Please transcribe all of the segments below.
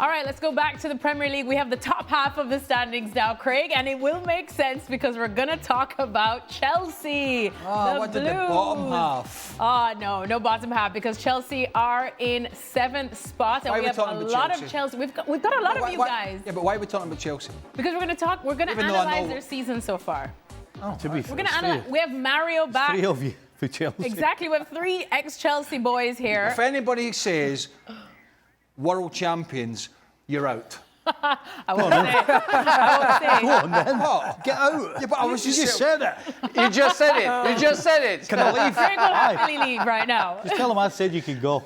All right, let's go back to the Premier League. We have the top half of the standings now, Craig, and it will make sense because we're going to talk about Chelsea. What did the bottom half? No bottom half because Chelsea are in 7th spot, and we have a lot of Chelsea. We've got a lot of you guys. Yeah, but why are we talking about Chelsea? Because we're going to analyze their season so far. To be We're going to analyze. We have Mario back. 3 of you for Chelsea. Exactly, we have 3 ex-Chelsea boys here. If anybody says world champions, you're out. I won't say. Go on then. What? Get out. Yeah, but I was You just said it. You just said it. You just said it. Can I leave? Craig will happily leave right now. Just tell him I said you could go.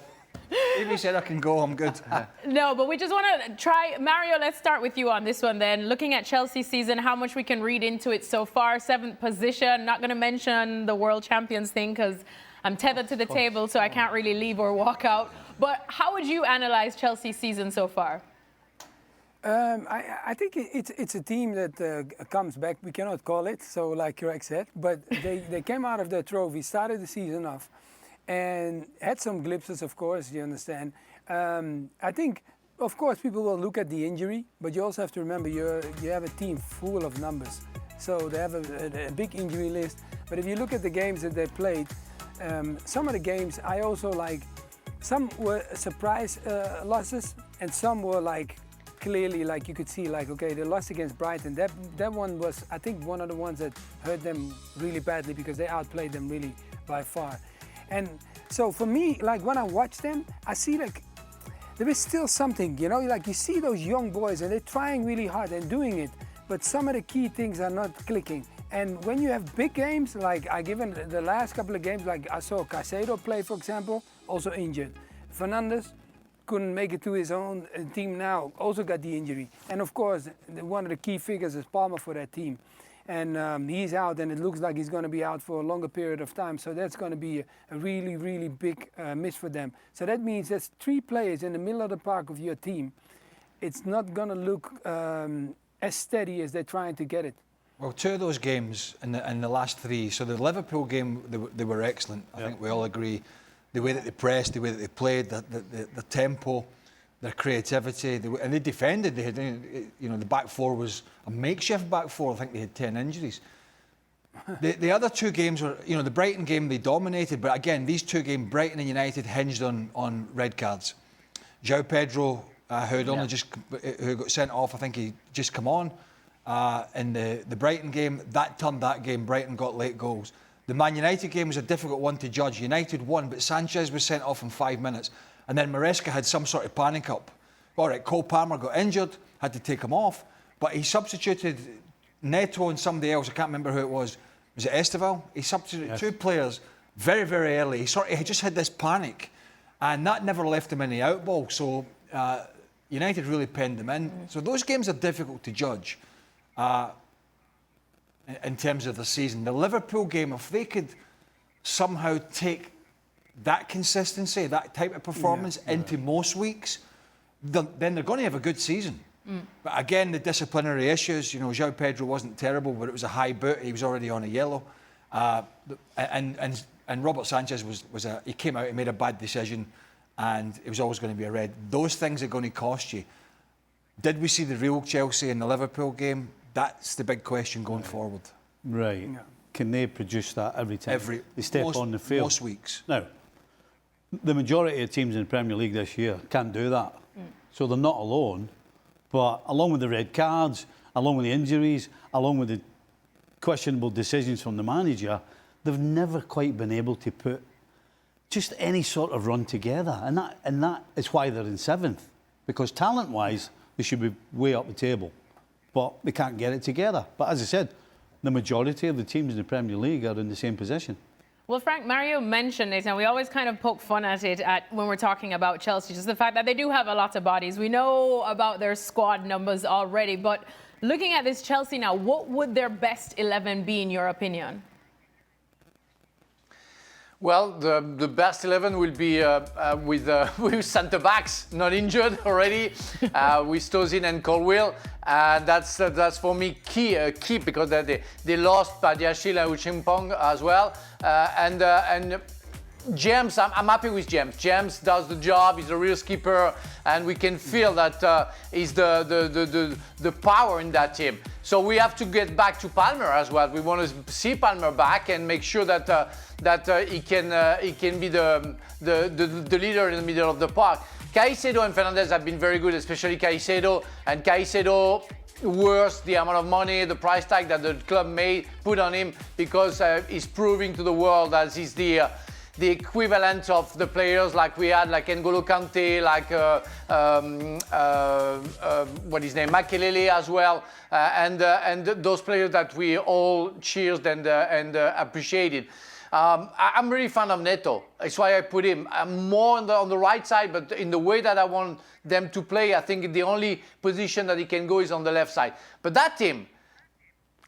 If you said I can go, I'm good. No, but we just want to try. Mario, let's start with you on this one then. Looking at Chelsea's season, how much we can read into it so far. 7th position. Not going to mention the world champions thing because I'm tethered to the table, so I can't really leave or walk out. But how would you analyze Chelsea's season so far? I think it's a team that comes back. We cannot call it, so like Craig said, but they came out of the trophy, started the season off, and had some glimpses, of course, you understand. I think, of course, people will look at the injury, but you also have to remember you have a team full of numbers. So they have a big injury list. But if you look at the games that they played, some of the games I also like, some were surprise losses, and some were like, clearly, like you could see, like, okay, they lost against Brighton. That one was, I think, one of the ones that hurt them really badly because they outplayed them really by far. And so for me, like when I watch them, I see like there is still something, you know, like you see those young boys and they're trying really hard and doing it, but some of the key things are not clicking. And when you have big games, like I given the last couple of games, like I saw Caicedo play, for example, also injured. Fernandes couldn't make it to his own team now, also got the injury. And of course, one of the key figures is Palmer for that team. And he's out, and it looks like he's going to be out for a longer period of time. So that's going to be a really, really big miss for them. So that means there's 3 players in the middle of the park of your team. It's not going to look as steady as they're trying to get it. Well, 2 of those games in the last 3. So the Liverpool game, they were excellent. I think we all agree. The way that they pressed, the way that they played, the tempo, their creativity, and they defended. They had, the back 4 was a makeshift back 4. I think they had 10 injuries. The other 2 games were, the Brighton game they dominated, but again, these 2 games, Brighton and United, hinged on red cards. João Pedro, who got sent off, I think he just come on. In the Brighton game, that turned that game. Brighton got late goals. The Man United game was a difficult one to judge. United won, but Sanchez was sent off in 5 minutes. And then Maresca had some sort of panic up. All right, Cole Palmer got injured, had to take him off. But he substituted Neto and somebody else. I can't remember who it was. Was it Esteval? He substituted 2 players very, very early. He just had this panic. And that never left him in the outball. So United really penned them in. So those games are difficult to judge. In terms of the season. The Liverpool game, if they could somehow take that consistency, that type of performance into most weeks, then they're going to have a good season. But again, the disciplinary issues, João Pedro wasn't terrible, but it was a high boot. He was already on a yellow. And Robert Sanchez he came out and made a bad decision, and it was always going to be a red. Those things are going to cost you. Did we see the real Chelsea in the Liverpool game? That's the big question going forward. Right. Yeah. Can they produce that every time they step on the field? Most weeks. Now, the majority of teams in the Premier League this year can't do that. So they're not alone. But along with the red cards, along with the injuries, along with the questionable decisions from the manager, they've never quite been able to put just any sort of run together. And that is why they're in 7th. Because talent-wise, they should be way up the table. But they can't get it together. But as I said, the majority of the teams in the Premier League are in the same position. Well, Frank, Mario mentioned it, and we always kind of poke fun at it when we're talking about Chelsea, just the fact that they do have a lot of bodies. We know about their squad numbers already, but looking at this Chelsea now, what would their best 11 be, in your opinion? Well, the best 11 will be with centre-backs not injured already, with Tozin and Colwill. That's for me key because they lost Badiashile and Uchimpong as well. And James, I'm happy with James. James does the job. He's a real skipper, and we can feel that he's the power in that team. So we have to get back to Palmer as well. We want to see Palmer back and make sure that he can be the leader in the middle of the park. Caicedo and Fernandes have been very good, especially Caicedo. And Caicedo worth the amount of money, the price tag that the club may put on him, because he's proving to the world that he's the equivalent of the players like we had, like N'Golo Kante, like what is his name, Makelele as well, and those players that we all cheered and appreciated. I'm really fan of Neto. That's why I put him. I'm more on the right side, but in the way that I want them to play, I think the only position that he can go is on the left side. But that team,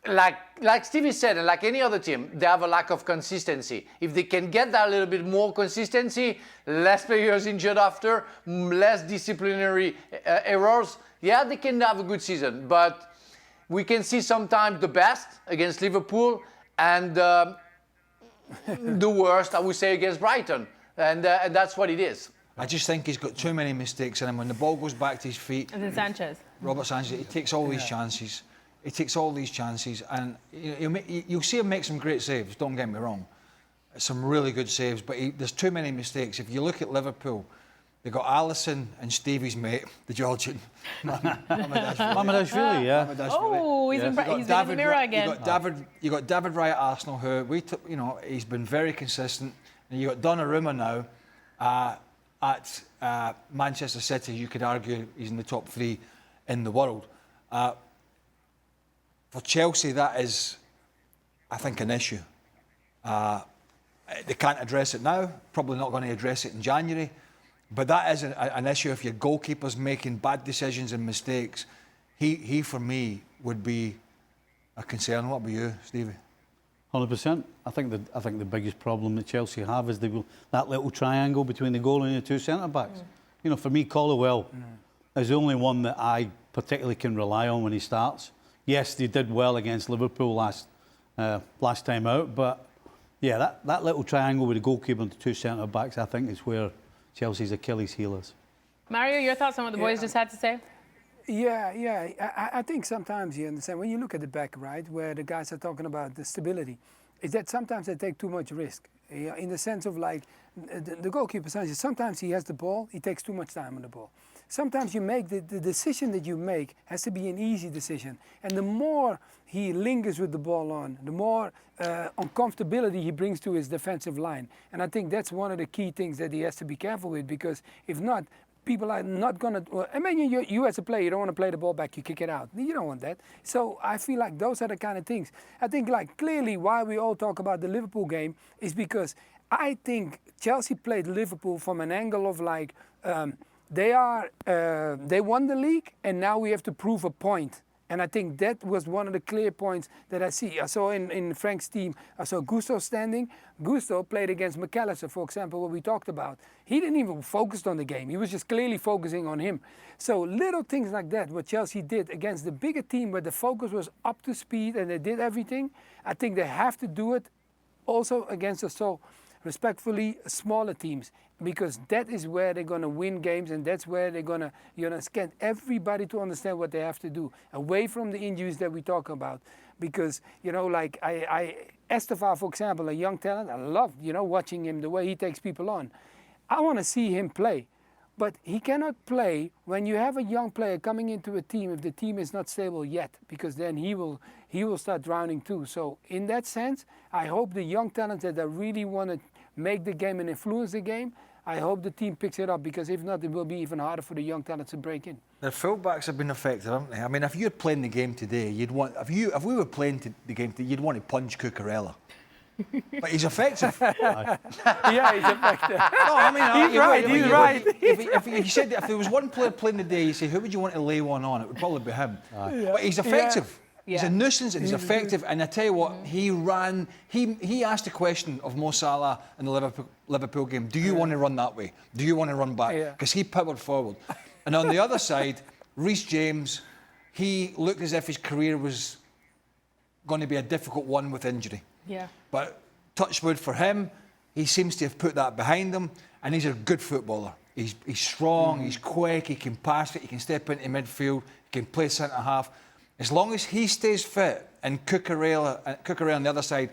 like Stevie said, and like any other team, they have a lack of consistency. If they can get that a little bit more consistency, less players injured after, less disciplinary errors, yeah, they can have a good season. But we can see sometimes the best against Liverpool and the worst, I would say, against Brighton. And that's what it is. I just think he's got too many mistakes in him. When the ball goes back to his feet, And then Sanchez. Robert Sanchez, he takes all these chances. He takes all these chances, and you'll see him make some great saves, don't get me wrong. Some really good saves, but there's too many mistakes. If you look at Liverpool, they've got Alisson and Stevie's mate, the Georgian. Mamadashvili, yeah. Oh, he's in the mirror again. You got David Raya at Arsenal, who he's been very consistent. And you got Donnarumma now at Manchester City. You could argue he's in the top 3 in the world. For Chelsea, that is, I think, an issue. They can't address it now. Probably not going to address it in January. But that is an issue. If your goalkeeper's making bad decisions and mistakes, he for me would be a concern. What about you, Stevie? 100%. I think the biggest problem that Chelsea have is that little triangle between the goal and the 2 centre-backs. You know, for me, Colwell is the only one that I particularly can rely on when he starts. Yes, they did well against Liverpool last time out, but yeah, that little triangle with the goalkeeper and the 2 centre-backs, I think, is where Chelsea's Achilles heel is. Mario, your thoughts on what the boys just had to say? Yeah. I think sometimes you understand, when you look at the back, right, where the guys are talking about the stability, is that sometimes they take too much risk. In the sense of like, the goalkeeper, sometimes he has the ball, he takes too much time on the ball. Sometimes you make the decision that you make has to be an easy decision. And the more he lingers with the ball on, the more uncomfortability he brings to his defensive line. And I think that's one of the key things that he has to be careful with, because if not, people are not going to... I mean, you as a player, you don't want to play the ball back, you kick it out. You don't want that. So I feel like those are the kind of things. I think like clearly why we all talk about the Liverpool game is because I think Chelsea played Liverpool from an angle of like... They won the league, and now we have to prove a point. And I think that was one of the clear points that I see. I saw in Frank's team, I saw Gusto standing. Gusto played against McAllister, for example, what we talked about. He didn't even focus on the game. He was just clearly focusing on him. So little things like that, what Chelsea did against the bigger team where the focus was up to speed and they did everything, I think they have to do it also against us. So respectfully, smaller teams, because that is where they're going to win games, and that's where they're going to, get everybody to understand what they have to do, away from the injuries that we talk about. Because, like Estefan, for example, a young talent, I love, watching him, the way he takes people on. I want to see him play. But he cannot play when you have a young player coming into a team if the team is not stable yet, because then he will start drowning too. So in that sense, I hope the young talents that really want to make the game and influence the game, I hope the team picks it up, because if not, it will be even harder for the young talents to break in. The fullbacks have been affected, haven't they? I mean, if you're playing the game today, you'd want... If we were playing the game today, you'd want to punch Cucurella. But he's effective. Yeah, he's effective. No, I mean, he's right. If there was one player playing today, you say, who would you want to lay one on? It would probably be him. But he's effective. Yeah. He's a nuisance and he's effective. And I tell you what, he ran. He asked the question of Mo Salah in the Liverpool game: do you want to run that way? Do you want to run back? Because he powered forward. And on the other side, Reece James, he looked as if his career was going to be a difficult one with injury. Yeah. But touch wood for him, he seems to have put that behind him, and he's a good footballer. He's strong, he's quick, he can pass it, he can step into midfield, he can play centre-half. As long as he stays fit and Cucurella on the other side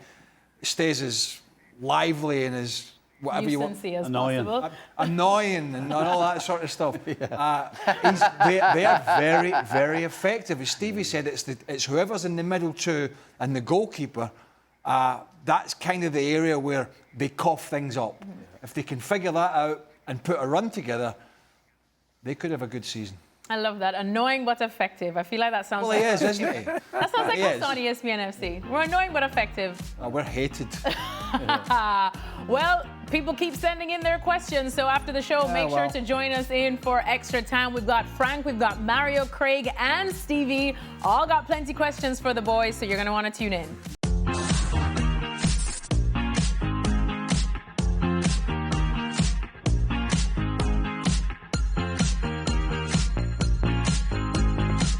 stays as lively and as whatever you want. As Annoying. possible. Annoying and all that sort of stuff. They are very, very effective. As Stevie said, it's whoever's in the middle two and the goalkeeper. That's kind of the area where they cough things up. If they can figure that out and put a run together, they could have a good season. I love that. Annoying but effective. I feel like that sounds Well, like... he is, isn't he? That sounds like us on ESPN FC. We're annoying but effective. Oh, we're hated. Well, people keep sending in their questions, so after the show, make sure to join us in for extra time. We've got Frank, we've got Mario, Craig, and Stevie. All got plenty questions for the boys, so you're going to want to tune in.